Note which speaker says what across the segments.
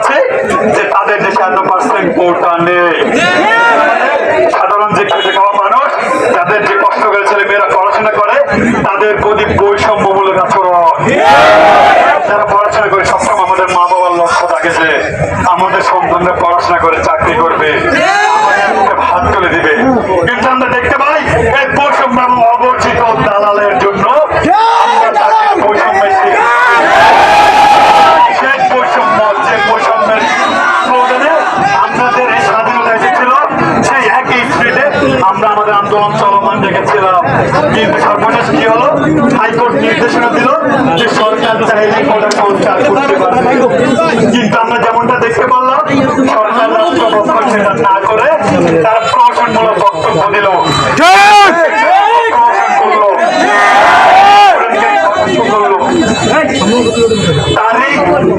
Speaker 1: পাচ্ছি যে তাদের দেশে 100% কোটা নেই। সাধারণ যে খেটে খাওয়া মানুষ, তাদের যে কষ্ট করে ছেলে মেয়েরা পড়াশোনা করে, তাদের প্রতি বৈষম্যমূলক আচরণ। যারা পড়াশোনা করে সবসময় আমাদের মা বাবার লক্ষ্য থাকে যে আমাদের সন্তানরা পড়াশোনা করে চাকরি করবে, হাত তুলে দিবে। কিন্তু আমরা দেখতে পাই এই বৈষম্য এবং অবর্জিত দালালের জন্য আমরা তাকে বৈষম্যের শেষ বৈষম্য, যে বৈষম্যের স্লোগানে আমাদের এই স্বাধীনতা এসেছিল, সেই একই স্ট্রিটে আমরা আমাদের আন্দোলন চলমান রেখেছিলাম। কিন্তু সর্বশেষ কি হলো, হাইকোর্ট নির্দেশনা দিল যে সরকার চাইলে কোটা সংস্কার করতে পারবে। কিন্তু আমরা যেমনটা দেখতে পারলাম, সরকার রাষ্ট্রপক্ষ সেটা না করে তারা প্রশাসনমূলক বক্তব্য দিল,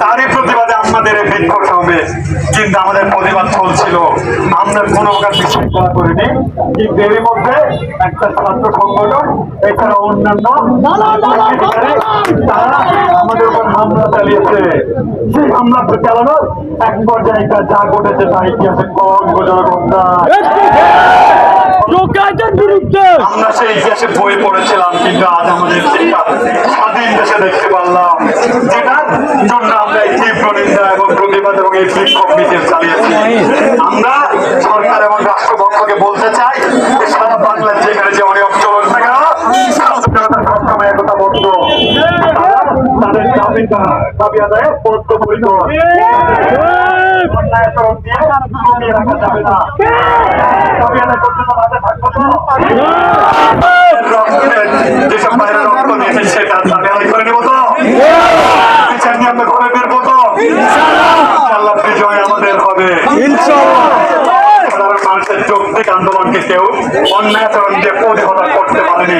Speaker 1: তারই প্রতিবাদে আমাদের বিক্ষোভ সমাবেশ। কিন্তু আমাদের প্রতিবাদ চলছিল, আমরা কোনো প্রকার বিশৃঙ্খলা করিনি। কিন্তু এর মধ্যে একটা ছাত্র সংগঠন এছাড়া অন্যান্য তারা আমাদের উপর হামলা চালিয়েছে। সেই হামলা চালানোর এক পর্যায়ে যা ঘটেছে তা ইতিহাসে কলঙ্কজনক ঘটনা। আমরা সেই ইতিহাসে বই পড়েছিলাম, কিন্তু আজ আমাদের স্বাধীন দেশে দেখতে পারলাম, যেটার জন্য আমরা এই তীব্র নিন্দা এবং প্রতিবাদ এবং এই বিক্ষোভ মিছিল চালিয়েছি। আমরা সরকার এবং রাষ্ট্রপক্ষকে বলতে চাই যে সারা বাংলার যেখানে যে অনেক চলন থাকে না, সবসময় একতা বদ্ধ, তাদের দাবি আদায়ে বদ্ধপরিকর, অন্যায় আচরণ দিয়ে কমিয়ে রাখা যাবে না। দাবি আদায় করতে তো মাঝে থাকবো তো, যেসব বাইরে রক্ত দিয়েছে সেটা দাবি আদায় করে নেবো তো, বিচার নিয়ে আমরা ঘরে বেরবো তো, ইনশাআল্লাহ বিজয় আমাদের হবে। সাধারণ মানুষের যৌক্তিক আন্দোলনকে কেউ অন্যায় আচরণ দিয়ে প্রতিহত করতে পারেনি।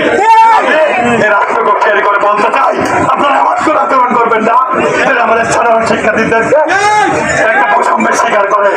Speaker 1: এই রাষ্ট্রপক্ষ করে বলতে চাই, আপনারা আমার কোন আচরণ করবেন না। আমাদের সাধারণ শিক্ষার্থীদেরকে একটা বৈষম্যের স্বীকার করে